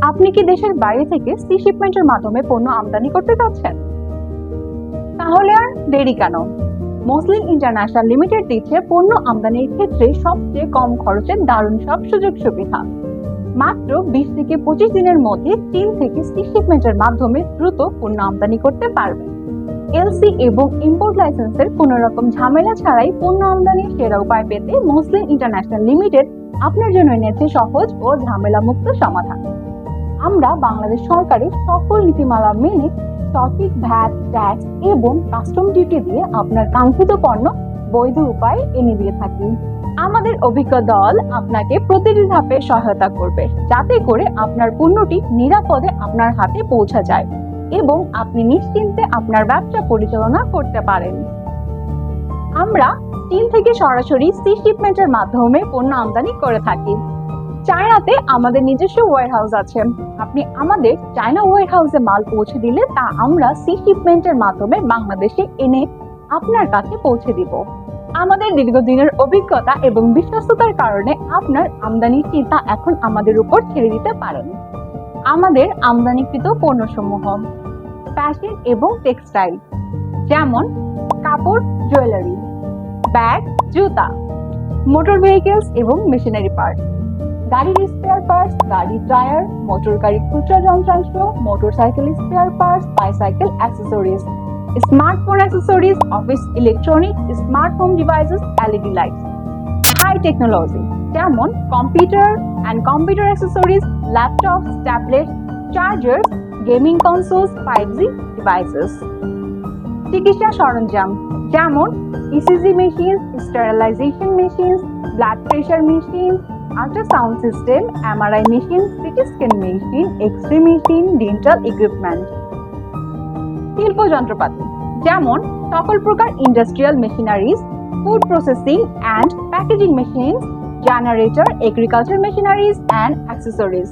আপনি কি দেশের বাইরে থেকে সি শিপমেন্টের মাধ্যমে পণ্য আমদানি করতে চাচ্ছেন? তাহলে আর দেরি কেন? মসলিন ইন্টারন্যাশনাল লিমিটেড দিচ্ছে পণ্য আমদানির ক্ষেত্রে সবচেয়ে কম খরচে দারুণ সব সুযোগ সুবিধা। মাত্র 20 থেকে 25 দিনের মধ্যে চীন থেকে সি শিপমেন্টের মাধ্যমে দ্রুত পণ্য আমদানি করতে পারবেন। এলসি এবং ইম্পোর্ট লাইসেন্সের কোনো রকম ঝামেলা ছাড়াই পণ্য আমদানির সেরা উপায় পেতে মসলিন ইন্টারন্যাশনাল লিমিটেড আপনার জন্য এনেছে সহজ ও ঝামেলামুক্ত সমাধান। আমরা বাংলাদেশ সরকারের সকল নীতিমালা মেনে সঠিক ভ্যাট, ট্যাক্স এবং কাস্টম ডিউটি দিয়ে আপনার কাঙ্ক্ষিত পণ্য বৈধ উপায়ে এনে দিয়ে থাকি। আমাদের অভিজ্ঞ দল আপনাকে প্রতিটি ধাপে সহায়তা করবে, যাতে করে আপনার পণ্যটি নিরাপদে আপনার হাতে পৌঁছা যায় এবং আপনি নিশ্চিন্তে আপনার ব্যবসা পরিচালনা করতে পারেন। আমরা চীন থেকে সরাসরি সি শিপমেন্টের মাধ্যমে পণ্য আমদানি করে থাকি। চায়নাতে আমাদের নিজস্ব ওয়্যারহাউস আছে। আপনি আমাদের চায়না ওয়্যারহাউসে মাল পৌঁছে দিলে তা আমরা সি শিপমেন্টের মাধ্যমে বাংলাদেশে এনে আপনার কাছে পৌঁছে দিব। আমাদের দীর্ঘদিনের অভিজ্ঞতা এবং বিশ্বস্ততার কারণে আপনার আমদানির চিন্তা এখন আমাদের উপর ছেড়ে দিতে পারেন। আমাদের আমদানিকৃত পণ্যসমূহ ফ্যাশন এবং টেক্সটাইল, যেমন কাপড়, জুয়েলারি, ব্যাগ, জুতা, মোটর ভেহিকেলস এবং মেশিনারি পার্টস, গাড়ির স্পেয়ার পার্টস, গাড়ির টায়ার, মোটর গাড়ির খুচরা যন্ত্রাংশ, motorcycle spare parts, bicycle accessories, smartphone accessories, office electronics, smart home devices, LED lights, high technology, যেমন computer and computer accessories, laptops, tablet, chargers, gaming consoles, 5G devices, চিকিৎসা সরঞ্জাম, যেমন ECG machine, sterilisation machine, blood pressure machine, ultrasound system, MRI machine, CT scan machine, X-ray machine, dental equipment, শিল্প যন্ত্রপাতি, যেমন সকল প্রকার industrial machineries, food processing and packaging machine, generator, agriculture machineries and accessories.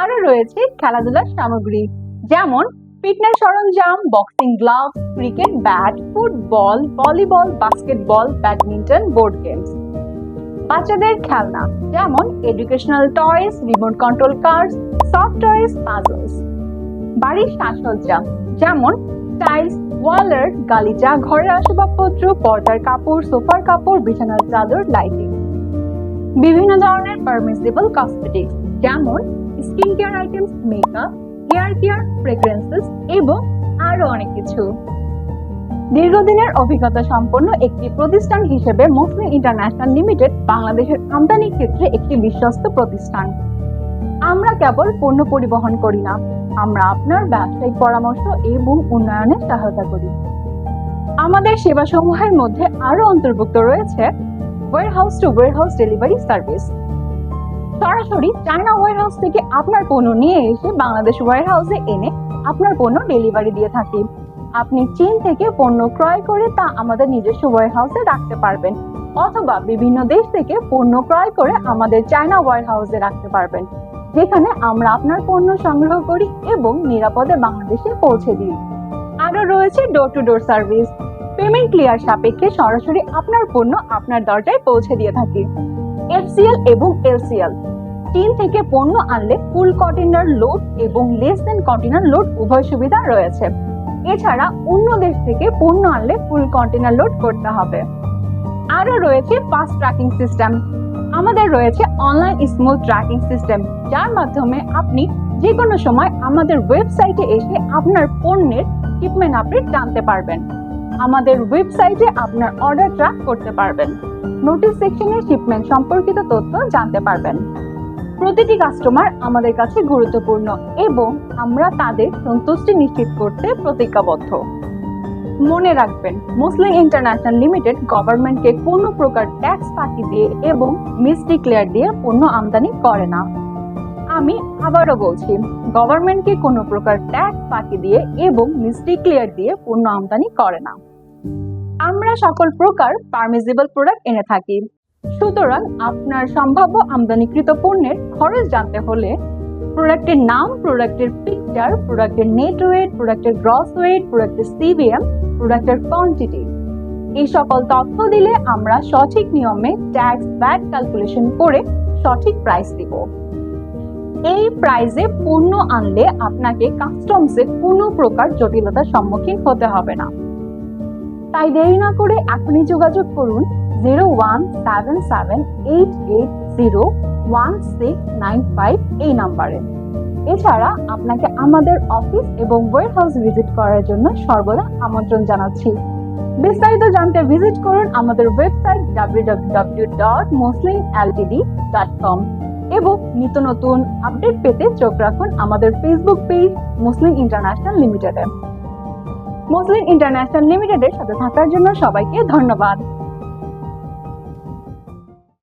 আরও রয়েছে খেলাধুলার সামগ্রী, যেমন ফিটনেস সরঞ্জাম, boxing gloves, cricket bat, football, volleyball, basketball, badminton, board games, বাচ্চাদের খেলনা, যেমন এডুকেশনাল টয়স, রিমোট কন্ট্রোল কার্স, সফট টয়স, পাজলস, বাড়ির সাজসজ্জা, যেমন টাইলস, ওয়াল আর্ট, গালিচা, ঘরের আসবাবপত্র, পর্দার কাপড়, সোফার কাপড়, বিছানার চাদর, লাইটিং, বিভিন্ন ধরনের পারমিসিবল কসমেটিক্স, যেমন skin care items, makeup, hair care, fragrances এবং আরো অনেক কিছু। দীর্ঘদিনের অভিজ্ঞতা সম্পন্ন একটি প্রতিষ্ঠান হিসেবে মসলিন ইন্টারন্যাশনাল লিমিটেড বাংলাদেশের আমদানির ক্ষেত্রে একটি বিশ্বস্ত প্রতিষ্ঠান। আমরা কেবল পণ্য পরিবহন করি না, আমরা আপনার ব্যবসায়িক পরামর্শ এবং উন্নয়নে সহায়তা করি। আমাদের সেবাসমূহের মধ্যে আরো অন্তর্ভুক্ত রয়েছে warehouse to warehouse delivery service. সরাসরি চায়না ওয়্যারহাউস থেকে আপনার পণ্য নিয়ে এসে বাংলাদেশ ওয়্যারহাউসে এনে আপনার পণ্য ডেলিভারি দিয়ে থাকি। আপনি চীন থেকে পণ্য ক্রয় করে তা আমাদের নিজস্ব ওয়্যারহাউসে রাখতে পারবেন, অথবা বিভিন্ন দেশ থেকে পণ্য ক্রয় করে আমাদের চায়না ওয়্যারহাউসে রাখতে পারবেন, যেখানে আমরা আপনার পণ্য সংগ্রহ করি এবং নিরাপদে বাংলাদেশে পৌঁছে দিই। আরো রয়েছে door to door service. Payment clear সাপেক্ষে সরাসরি আপনার পণ্য আপনার দরজায় পৌঁছে দিয়ে থাকি। এফসিএল এবং এলসিএল, চীন থেকে পণ্য আনলে ফুল কন্টেইনার লোড এবং লেস দেন কন্টেইনার লোড উভয় সুবিধা রয়েছে। এছাড়া অন্য দেশ থেকে পণ্য আনলে ফুল কন্টেইনার লোড করতে হবে। আরো রয়েছে ফাস্ট ট্র্যাকিং সিস্টেম। আমাদের রয়েছে অনলাইন স্মুথ ট্র্যাকিং সিস্টেম, যার মাধ্যমে আপনি যে কোনো সময় আমাদের ওয়েবসাইটে এসে আপনার পণ্যের শিপমেন্ট আপডেট জানতে পারবেন। আমাদের ওয়েবসাইটে আপনার অর্ডার ট্র্যাক করতে পারবেন। নোটিশ সেকশনে শিপমেন্ট সম্পর্কিত তথ্য জানতে পারবেন। প্রতিটি কাস্টমার আমাদের কাছে গুরুত্বপূর্ণ এবং আমরা তাদের সন্তুষ্টি নিশ্চিত করতে প্রতিজ্ঞাবদ্ধ। মনে রাখবেন, মসলিন ইন্টারন্যাশনাল লিমিটেড গভর্নমেন্টকে কোনো প্রকার ট্যাক্স ফাঁকি দিয়ে এবং মিসডিক্লেয়ার দিয়ে পণ্য আমদানি করে না। আমি আবারও বলছি, গভর্নমেন্টকে কোনো প্রকার ট্যাক্স ফাঁকি দিয়ে এবং মিসডিক্লেয়ার দিয়ে পণ্য আমদানি করে না। আমরা সকল প্রকার পারমিসিবল প্রোডাক্ট এনে থাকি। সুতরাং আপনার সম্ভাব্য আমদানিকৃত পণ্যের খরচ জানতে হলে প্রোডাক্টের নাম, প্রোডাক্টের পিকচার, প্রোডাক্টের নেট ওয়েট, প্রোডাক্টের গ্রস ওয়েট, প্রোডাক্টের সিভিএম, প্রোডাক্টের কোয়ান্টিটি, এই সকল তথ্য দিলে আমরা সঠিক নিয়মে ট্যাক্স ভ্যাট ক্যালকুলেশন করে সঠিক প্রাইস দিব। এই প্রাইজে পণ্য আনলে আপনাকে কাস্টমসে কোনো প্রকার জটিলতার সম্মুখীন হতে হবে না। তাই দেরি না করে এখনই যোগাযোগ করুন 0177880165 এই নাম্বারে। এছাড়া আপনাকে আমাদের অফিস এবং ওয়্যারহাউস ভিজিট করার জন্য সর্বদা আমন্ত্রণ জানাচ্ছি। বিস্তারিত জানতে ভিজিট করুন আমাদের ওয়েবসাইট www.muslinltd.com এবং নিত্য নতুন আপডেট পেতে চোখ রাখুন আমাদের ফেসবুক পেজ মুসলিম ইন্টারন্যাশনাল লিমিটেডে। মুসলিম ইন্টারন্যাশনাল লিমিটেডের সাথে থাকার জন্য সবাইকে ধন্যবাদ।